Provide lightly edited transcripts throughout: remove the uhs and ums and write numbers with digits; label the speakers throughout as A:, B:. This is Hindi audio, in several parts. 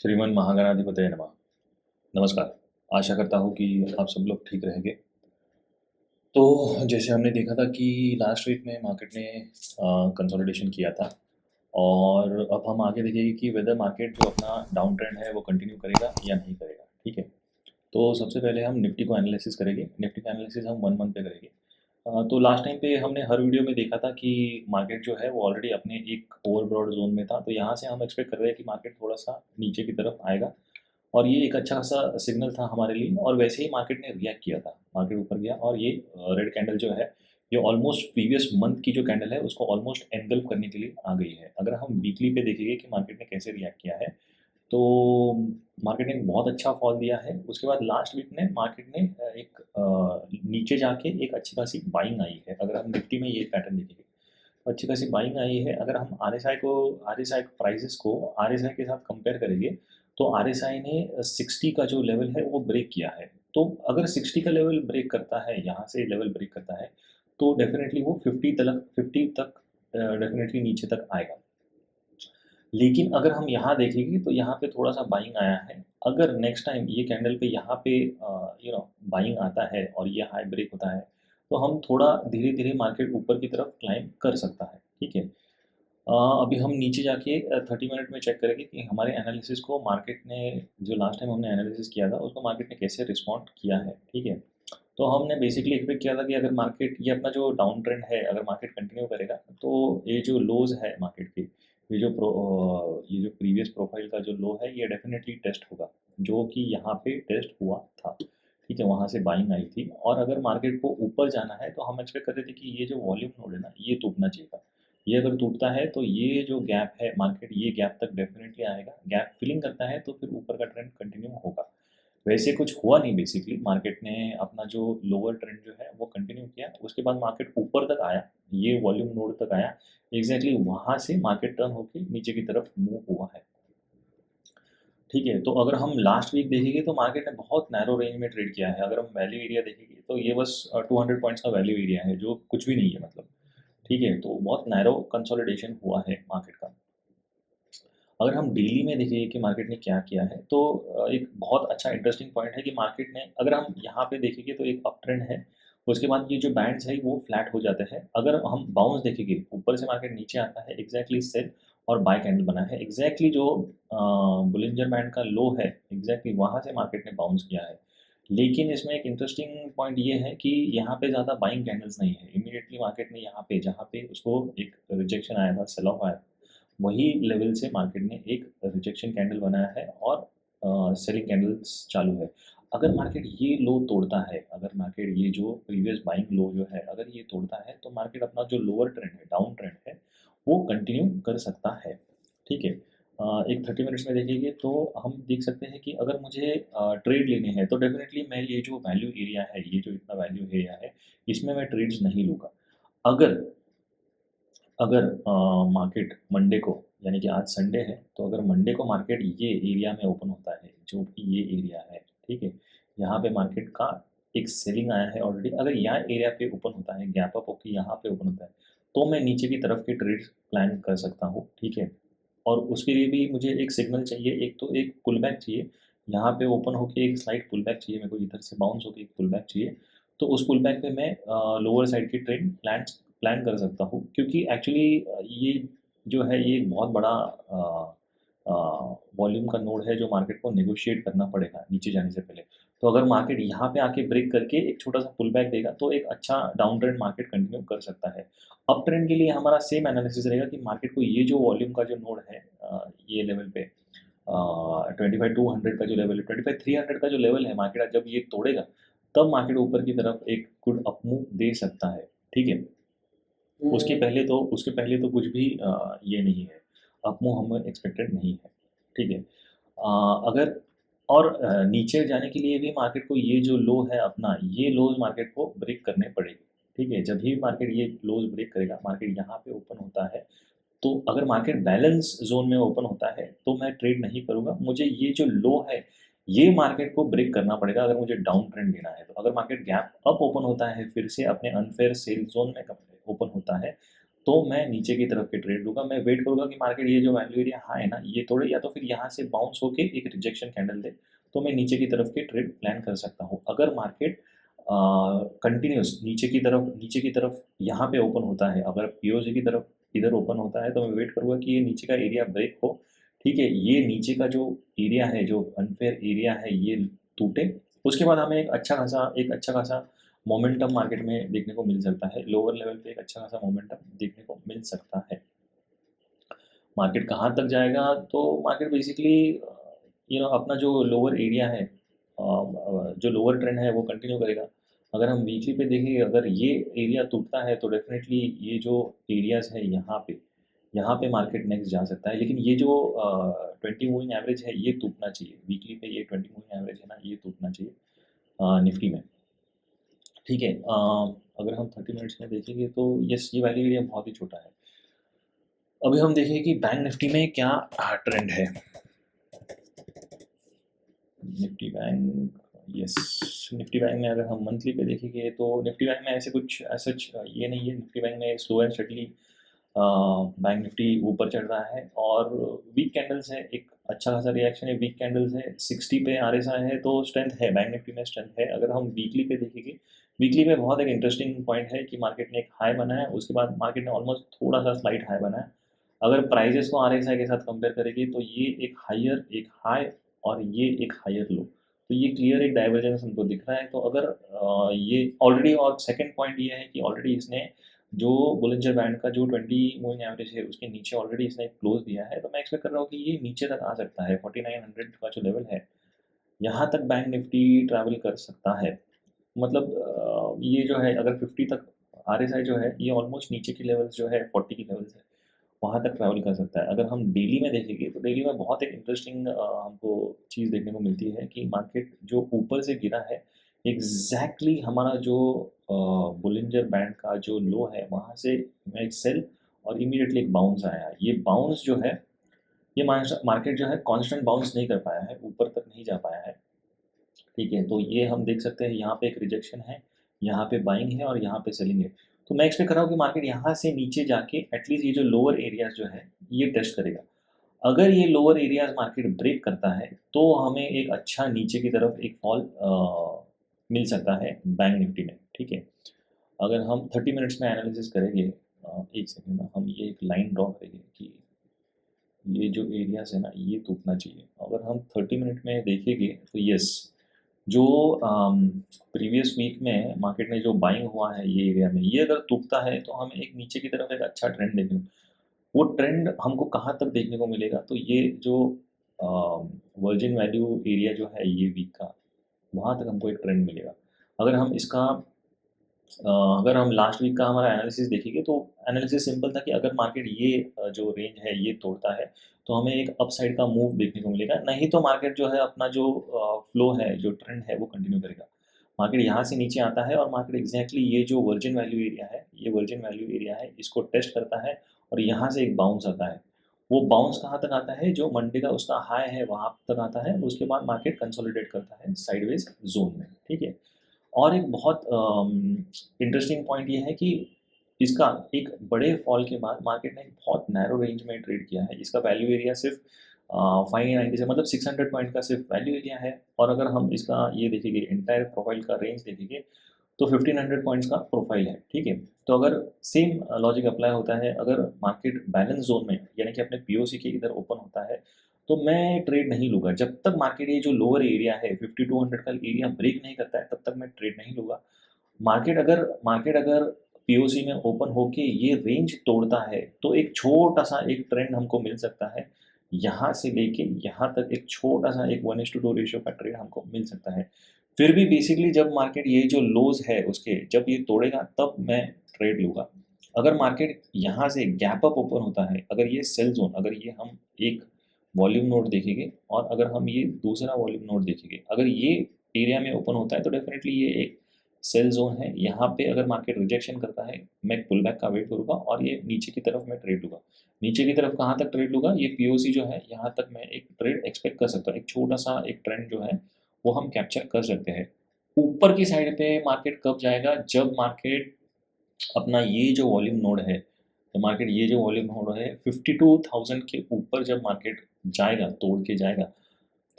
A: श्रीमन महागणाधिपतये नमः। नमस्कार। आशा करता हूँ कि आप सब लोग ठीक रहेंगे। तो जैसे हमने देखा था कि लास्ट वीक में मार्केट ने कंसोलिडेशन किया था और अब हम आगे देखेंगे कि वेदर मार्केट जो अपना डाउन ट्रेंड है वो कंटिन्यू करेगा या नहीं करेगा। ठीक है। तो सबसे पहले हम निफ्टी को एनालिसिस करेंगे। निफ्टी का एनालिसिस हम 1 मंथ पे करेंगे। तो लास्ट टाइम पे हमने हर वीडियो में देखा था कि मार्केट जो है वो ऑलरेडी अपने एक ओवरब्रॉड जोन में था। तो यहाँ से हम एक्सपेक्ट कर रहे हैं कि मार्केट थोड़ा-सा नीचे की तरफ आएगा और ये एक अच्छा खासा सिग्नल था हमारे लिए और वैसे ही मार्केट ने रिएक्ट किया था। मार्केट ऊपर गया और ये रेड कैंडल जो है, ये ऑलमोस्ट प्रीवियस मंथ की जो कैंडल है उसको ऑलमोस्ट एनगल्फ करने के लिए आ गई है। अगर हम वीकली पे देखेंगे कि मार्केट ने कैसे रिएक्ट किया है, तो मार्केट ने बहुत अच्छा फॉल दिया है। उसके बाद लास्ट वीक में मार्केट ने नीचे जाके एक अच्छी खासी बाइंग आई है। अगर हम निफ्टी में ये पैटर्न देखेंगे, तो अच्छी खासी बाइंग आई है। अगर हम आरएसआई प्राइसेस को आरएसआई के साथ कंपेयर करेंगे, तो आरएसआई ने 60 का जो लेवल है वो ब्रेक किया है। तो अगर 60 का लेवल ब्रेक करता है, यहाँ से लेवल ब्रेक करता है, तो डेफिनेटली वो 50 तक डेफिनेटली नीचे तक आएगा। लेकिन अगर हम यहाँ देखेंगे तो यहाँ पे थोड़ा-सा बाइंग आया है। अगर नेक्स्ट टाइम ये कैंडल पे यहाँ पे बाइंग आता है और ये हाई ब्रेक होता है, तो हम थोड़ा धीरे-धीरे मार्केट ऊपर की तरफ क्लाइंब कर सकता है, ठीक है? अभी हम नीचे जाके 30 मिनट में चेक करेंगे कि हमारे एनालिसिस को मार्केट ने जो लास्ट टाइम हमने एनालिसिस किया था, उसको मार्केट ने कैसे रिस्पॉन्ड किया है, ठीक है? तो हमने बेसिकली एक्सपेक्ट किया था कि अगर मार्केट ये अपना जो डाउन ट्रेंड है, अगर मार्केट कंटिन्यू करेगा, तो ये जो लोज़ है मार्केट के, ये जो प्रीवियस प्रोफाइल का जो लो है, ये डेफ़िनेटली टेस्ट होगा, जो कि यहाँ पे टेस्ट हुआ था। ठीक है, वहाँ से बाइंग आई थी और अगर मार्केट को ऊपर जाना है, तो हम एक्सपेक्ट कर रहे थे कि ये जो वॉल्यूम नोड है ना, ये टूटना चाहिए था। ये अगर टूटता है, तो ये जो गैप है मार्केट ये गैप तक डेफ़िनेटली आएगा। गैप फिलिंग करता है, तो फिर ऊपर का ट्रेंड कंटिन्यू होगा। वैसे कुछ हुआ नहीं बेसिकली मार्केट ने अपना जो लोअर ट्रेंड जो है वो कंटिन्यू किया उसके बाद मार्केट ऊपर तक आया ये वॉल्यूम नोड तक आया एग्जैक्टली वहाँ से मार्केट टर्न होके नीचे की तरफ मूव हुआ है। ठीक है, तो अगर हम लास्ट वीक देखेंगे तो मार्केट ने बहुत नैरो रेंज में ट्रेड किया है। अगर हम वैल्यू एरिया देखेंगे तो ये बस 200 पॉइंट्स का वैल्यू एरिया है जो कुछ भी नहीं है मतलब। ठीक है, तो बहुत नैरो कंसोलिडेशन हुआ है मार्केट का। अगर हम डेली में देखें कि मार्केट ने क्या किया है तो एक बहुत अच्छा इंटरेस्टिंग पॉइंट है कि मार्केट ने अगर हम यहाँ पे देखेंगे तो एक अप ट्रेंड है। उसके बाद ये जो बैंड्स है वो फ्लैट हो जाते हैं। अगर हम बाउंस देखेंगे ऊपर से मार्केट नीचे आता है एग्जैक्टली सेल और बाय कैंडल बना है एग्जैक्टली जो बुलिंजर बैंड का लो है एग्जैक्टली वहाँ से मार्केट ने बाउंस किया है। लेकिन इसमें एक इंटरेस्टिंग पॉइंट ये है कि यहाँ पे ज़्यादा बाइंग कैंडल्स नहीं है। इमीडिएटली मार्केट ने यहाँ पे जहाँ पे उसको एक रिजेक्शन आया था सेल ऑफ आया वही लेवल से मार्केट ने एक रिजेक्शन कैंडल बनाया है और सेलिंग कैंडल्स चालू है। अगर मार्केट ये लो तोड़ता है, अगर मार्केट ये जो प्रीवियस बाइंग लो जो है, अगर ये तोड़ता है, तो मार्केट अपना जो लोअर ट्रेंड है, डाउन ट्रेंड है, वो कंटिन्यू कर सकता है। ठीक है? एक 30 मिनट्स में देखेंगे तो हम देख सकते हैं कि अगर मुझे ट्रेड लेने हैं, तो डेफ़िनेटली मैं ये जो वैल्यू एरिया है, ये जो इतना वैल्यू एरिया है, इसमें मैं ट्रेड्स नहीं लूँगा। अगर अगर मार्केट मंडे को यानी कि आज संडे है तो अगर मंडे को मार्केट ये एरिया में ओपन होता है जो कि ये एरिया है ठीक है यहाँ पे मार्केट का एक सेलिंग आया है ऑलरेडी अगर यहाँ एरिया पे ओपन होता है गैप अप होकर यहाँ पे ओपन होता है तो मैं नीचे की तरफ की ट्रेड प्लान कर सकता हूँ ठीक है और उसके लिए भी मुझे एक सिग्नल चाहिए एक तो एक पुल बैक चाहिए यहाँ पे ओपन होके एक स्लाइड पुल बैक चाहिए मेरे को इधर से बाउंस होकर एक पुल बैक चाहिए तो उस पुल बैक पे मैं लोअर साइड की ट्रेड प्लान प्लान कर सकता हूँ क्योंकि एक्चुअली ये जो है ये एक बहुत बड़ा वॉल्यूम का नोड है जो मार्केट को नेगोशिएट करना पड़ेगा नीचे जाने से पहले। तो अगर मार्केट यहाँ पे आके ब्रेक करके एक छोटा-सा पुल बैक देगा तो एक अच्छा डाउन ट्रेंड मार्केट कंटिन्यू कर सकता है। अप ट्रेंड के लिए हमारा सेम एनालिसिस रहेगा कि मार्केट को ये जो वॉल्यूम का जो नोड है ये लेवल पे 25,200 का जो लेवल है 25,300 का जो लेवल है मार्केट जब ये तोड़ेगा तब मार्केट ऊपर की तरफ एक गुड अप मूव दे सकता है। ठीक है? उसके पहले तो कुछ भी ये नहीं है, अपमूव हमें एक्सपेक्टेड नहीं है, ठीक है? अगर और नीचे जाने के लिए भी मार्केट को ये जो लो है अपना, ये लोज़ मार्केट को ब्रेक करने पड़ेंगे, ठीक है? जब भी मार्केट ये लोज़ ब्रेक करेगा, मार्केट यहाँ पे ओपन होता है, तो अगर मार्केट बैलेंस ज़ोन में ओपन होता है, तो मैं ट्रेड नहीं करूँगा। मुझे ये जो लो है, ये मार्केट को ब्रेक करना पड़ेगा अगर मुझे डाउन ट्रेंड लेना है तो। अगर मार्केट गैप अप ओपन होता है, फिर से अपने अनफेयर सेल ज़ोन में कब ओपन होता है, तो मैं नीचे की तरफ के ट्रेड लूँगा। मैं वेट करूँगा कि मार्केट ये जो वैल्यू एरिया हाई है ना, ये तोड़े या तो फिर यहाँ से बाउंस होके एक रिजेक्शन कैंडल दे, तो मैं नीचे की तरफ के ट्रेड प्लान कर सकता हूँ। अगर मार्केट कंटिन्यूअस नीचे की तरफ यहाँ पे ओपन होता है, अगर पीओसी की तरफ इधर ओपन होता है, तो मैं वेट करूँगा कि ये नीचे का एरिया ब्रेक हो, ठीक है? ये नीचे का जो एरिया है, जो अनफेयर एरिया है, ये टूटे, उसके बाद हमें एक अच्छा खासा मोमेंटम मार्केट में देखने को मिल सकता है। लोअर लेवल पे एक अच्छा खासा मोमेंटम देखने को मिल सकता है। मार्केट कहाँ तक जाएगा, तो मार्केट बेसिकली अपना जो लोअर एरिया है, जो लोअर ट्रेंड है वो कंटिन्यू करेगा। अगर हम वीकली पे देखेंगे, अगर ये एरिया टूटता है तो डेफिनेटली ये जो एरियाज़ है यहाँ पे मार्केट नेक्स्ट जा सकता है। लेकिन ये जो 20 मूविंग एवरेज है ये टूटना चाहिए। वीकली पे ये 20 मूविंग एवरेज है ना, ये टूटना चाहिए निफ्टी में। ठीक है, अगर हम 30 मिनट्स में देखेंगे तो यस, ये वैल्यू एरिया बहुत ही छोटा है। अभी हम देखें कि बैंक निफ्टी में क्या ट्रेंड है। Nifty bank, yes, Nifty bank में अगर हम मंथली पे देखेंगे तो निफ्टी बैंक में ऐसे कुछ सच ये नहीं है। निफ्टी बैंक में slow and steadily bank Nifty ऊपर चढ़ रहा है और वीक कैंडल्स है, एक अच्छा खासा रिएक्शन है। वीक कैंडल्स है 60 पे आरएसआई है, तो स्ट्रेंथ है, बैंक निफ्टी में स्ट्रेंथ है। अगर हम वीकली पे देखेंगे, वीकली में बहुत एक इंटरेस्टिंग पॉइंट है कि मार्केट ने एक हाई बनाया, उसके बाद मार्केट ने ऑलमोस्ट थोड़ा सा स्लाइट हाई बनाया। अगर प्राइजेस को आरएसआई के साथ कंपेयर करेंगे तो ये एक हाई और ये एक हायर लो, तो ये क्लियर एक डाइवर्जेंस हमको दिख रहा है। तो अगर ये ऑलरेडी, और सेकंड पॉइंट ये है कि ऑलरेडी इसने जो बोलिंजर बैंड का जो 20 मूविंग एवरेज है उसके नीचे ऑलरेडी इसने क्लोज दिया है, तो मैं एक्सपेक्ट कर रहा हूँ कि ये नीचे तक आ सकता है। 4900 का जो लेवल है, यहाँ तक बैंक निफ्टी ट्रैवल कर सकता है। मतलब ये जो है, अगर 50 तक आरएसआई जो है, ये ऑलमोस्ट नीचे की लेवल्स जो है 40 की लेवल्स है, वहाँ तक ट्रैवल कर सकता है। अगर हम डेली में देखेंगे तो डेली में बहुत एक इंटरेस्टिंग हमको चीज़ देखने को मिलती है कि मार्केट जो ऊपर से गिरा है, एग्जैक्टली हमारा जो बुलिंजर बैंड का जो लो है, वहाँ से एक सेल और इमीडिएटली एक बाउंस आया। ये बाउंस जो है, ये मार्केट जो है कांस्टेंट बाउंस नहीं कर पाया है, ऊपर तक नहीं जा पाया है। ठीक है, तो ये हम देख सकते हैं, यहाँ पे एक रिजेक्शन है, यहाँ पे बाइंग है और यहाँ पे सेलिंग है। तो मैं एक्सपेक्ट कर रहा हूँ कि मार्केट यहाँ से नीचे जाके एटलीस्ट ये जो लोअर एरियाज जो है ये टेस्ट करेगा। अगर ये लोअर एरियाज मार्केट ब्रेक करता है तो हमें एक अच्छा नीचे की तरफ एक फॉल मिल सकता है बैंक निफ्टी में। ठीक है, अगर हम 30 मिनट्स में एनालिसिस करेंगे, एक सेकेंड में हम ये एक लाइन ड्रॉ करेंगे कि ये जो एरियाज है ना ये टूटना चाहिए। अगर हम 30 मिनट में देखेंगे तो यस, जो प्रीवियस वीक में मार्केट में जो बाइंग हुआ है ये एरिया में, ये अगर टूटता है तो हमें एक नीचे की तरफ एक अच्छा ट्रेंड देखने को, वो ट्रेंड हमको कहाँ तक देखने को मिलेगा, तो ये जो वर्जिन वैल्यू एरिया जो है ये वीक का, वहाँ तक हमको एक ट्रेंड मिलेगा। अगर हम इसका अगर हम लास्ट वीक का हमारा एनालिसिस देखेंगे तो एनालिसिस सिंपल था कि अगर मार्केट ये जो रेंज है ये तोड़ता है तो हमें एक अपसाइड का मूव देखने को मिलेगा, नहीं तो मार्केट जो है अपना जो फ्लो है, जो ट्रेंड है वो कंटिन्यू करेगा। मार्केट यहाँ से नीचे आता है और मार्केट एग्जैक्टली ये जो वर्जिन वैल्यू एरिया है, ये वर्जिन वैल्यू एरिया है, इसको टेस्ट करता है और यहाँ से एक बाउंस आता है। वो बाउंस कहाँ तक आता है, जो मंडे का उसका हाई है वहाँ तक आता है, उसके बाद मार्केट कंसोलिडेट करता है साइडवेज जोन में। ठीक है, और एक बहुत इंटरेस्टिंग पॉइंट ये है कि इसका एक बड़े फॉल के बाद मार्केट ने एक बहुत नैरो रेंज में ट्रेड किया है। इसका वैल्यू एरिया सिर्फ 590 से, मतलब 600 पॉइंट का सिर्फ वैल्यू एरिया है। और अगर हम इसका ये देखेंगे इंटायर प्रोफाइल का रेंज देखेंगे तो 1500 पॉइंट्स का प्रोफाइल है। ठीक है, तो अगर सेम लॉजिक अप्लाई होता है, अगर मार्केट बैलेंस जोन में यानी कि अपने पीओसी के इधर ओपन होता है, तो मैं ट्रेड नहीं लूँगा जब तक मार्केट ये जो लोअर एरिया है 5200 का एरिया ब्रेक नहीं करता है, तब तक मैं ट्रेड नहीं लूँगा। मार्केट अगर पीओसी में ओपन होके ये रेंज तोड़ता है तो एक छोटा सा एक ट्रेंड हमको मिल सकता है, यहाँ से लेके यहाँ तक एक छोटा सा एक 1:2 रेशियो का ट्रेड हमको मिल सकता है। फिर भी बेसिकली जब मार्केट ये जो लोज है उसके जब ये तोड़ेगा तब मैं ट्रेड लूँगा। अगर मार्केट यहाँ से गैप अप ओपन होता है, अगर ये सेल जोन, अगर ये हम एक वॉल्यूम नोड देखेंगे और अगर हम ये दूसरा वॉल्यूम नोड देखेंगे, अगर ये एरिया में ओपन होता है तो डेफिनेटली ये एक सेल जोन है। यहाँ पे अगर मार्केट रिजेक्शन करता है, मैं पुल बैक का वेट करूँगा और ये नीचे की तरफ मैं ट्रेड लूँगा। नीचे की तरफ कहाँ तक ट्रेड लूँगा, ये पीओसी जो है यहाँ तक मैं एक ट्रेड एक्सपेक्ट कर सकता हूँ। एक छोटा सा एक ट्रेंड जो है वो हम कैप्चर कर सकते हैं। ऊपर की साइड पे मार्केट कब जाएगा, जब मार्केट अपना ये जो वॉल्यूम नोड है तो मार्केट ये जो वॉल्यूम हो रहा है 52,000 के ऊपर जब मार्केट जाएगा, तोड़ के जाएगा,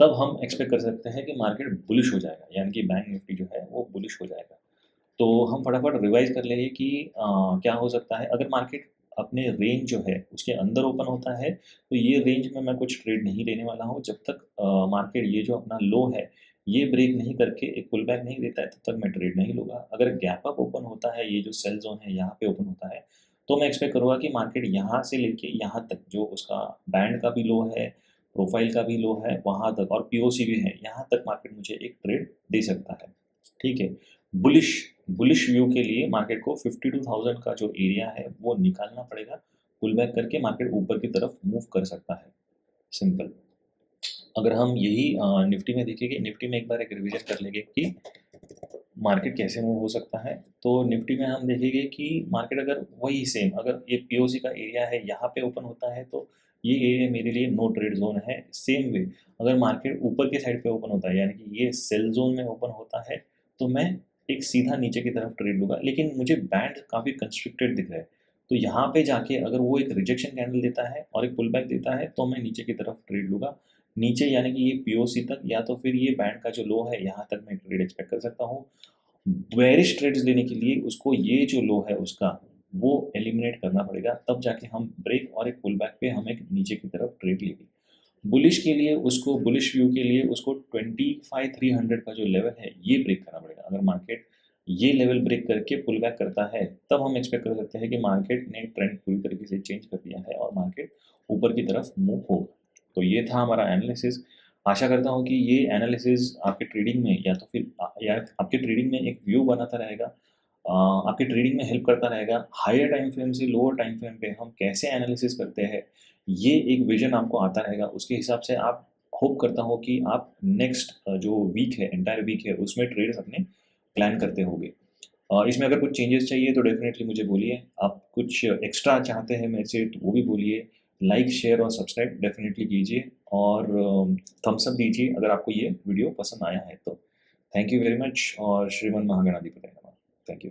A: तब हम एक्सपेक्ट कर सकते हैं कि मार्केट बुलिश हो जाएगा, यानी कि बैंक निफ्टी जो है वो बुलिश हो जाएगा। तो हम फटाफट रिवाइज़ कर लेंगे कि क्या हो सकता है अगर मार्केट अपने रेंज जो है उसके अंदर ओपन होता है, तो ये रेंज में मैं कुछ ट्रेड नहीं लेने वाला हूँ जब तक मार्केट ये जो अपना लो है, ये ब्रेक नहीं करके एक पुल बैक नहीं देता है, तब तक मैं ट्रेड नहीं लूँगा। अगर गैप अप ओपन होता है, ये जो सेल ज़ोन है यहाँ पे ओपन होता है, तो मैं एक्सपेक्ट करूँगा कि मार्केट यहाँ से लेके यहाँ तक जो उसका बैंड का भी लो है, प्रोफाइल का भी लो है, वहाँ तक और पीओसी भी है, यहाँ तक मार्केट मुझे एक ट्रेड दे सकता है। ठीक है? बुलिश बुलिश व्यू के लिए मार्केट को 52,000 का जो एरिया है वो निकालना पड़ेगा, पुल बैक करके मार्केट ऊपर की तरफ मूव कर सकता है, सिंपल। अगर हम यही निफ्टी में देखेंगे, निफ्टी में एक बार एक रिवीजन कर लेंगे कि मार्केट कैसे मूव हो सकता है। तो निफ्टी में हम देखेंगे कि मार्केट अगर वही सेम अगर ये पीओसी का एरिया है यहाँ पे ओपन होता है, तो ये एरिया मेरे लिए नो ट्रेड जोन है। सेम वे अगर मार्केट ऊपर के साइड पे ओपन होता है, यानी कि ये सेल जोन में ओपन होता है, तो मैं एक सीधा नीचे की तरफ ट्रेड लूँगा, लेकिन मुझे बैंड काफ़ी कंस्ट्रिक्टेड दिख रहा है। तो यहाँ पे जाके अगर वो एक रिजेक्शन कैंडल देता है और एक पुल बैक देता है, तो मैं नीचे की तरफ ट्रेड लूँगा। नीचे यानी कि ये पीओसी तक या तो फिर ये बैंड का जो लो है, यहाँ तक मैं ट्रेड एक्सपेक्ट कर सकता हूँ। बेयरिश ट्रेड्स लेने के लिए उसको ये जो लो है उसका, वो एलिमिनेट करना पड़ेगा, तब जाके हम ब्रेक और एक पुल बैक पे हम एक नीचे की तरफ ट्रेड लेंगे। बुलिश के लिए उसको बुलिश व्यू के लिए उसको 25,300 का जो लेवल है, ये ब्रेक करना पड़ेगा। अगर मार्केट ये लेवल ब्रेक करके पुल बैक करता है, तब हम एक्सपेक्ट कर सकते हैं कि मार्केट ने ट्रेंड पूरी तरीके से चेंज कर दिया है और मार्केट ऊपर की तरफ मूव होगा। तो ये था हमारा एनालिसिस। आशा करता हूँ कि ये एनालिसिस आपके ट्रेडिंग में या तो फिर या आपके ट्रेडिंग में एक व्यू बनाता रहेगा, आपकी ट्रेडिंग में हेल्प करता रहेगा। हायर टाइम फ्रेम से लोअर टाइम फ्रेम पे हम कैसे एनालिसिस करते हैं, ये एक विज़न आपको आता रहेगा। उसके हिसाब से आप होप करता हूँ कि आप नेक्स्ट जो वीक है, एंटायर वीक है, उसमें ट्रेड्स अपने प्लान करते होंगे। इसमें अगर कुछ चेंजेस चाहिए तो डेफ़िनेटली मुझे बोलिए। आप कुछ एक्स्ट्रा चाहते हैं मेरे से तो वो भी बोलिए। लाइक, शेयर और सब्सक्राइब डेफ़िनेटली कीजिए और थम्स अप दीजिए अगर आपको ये वीडियो पसंद आया है तो। थैंक यू वेरी मच और श्रीमन महागणाधिपतये नमः। Thank you.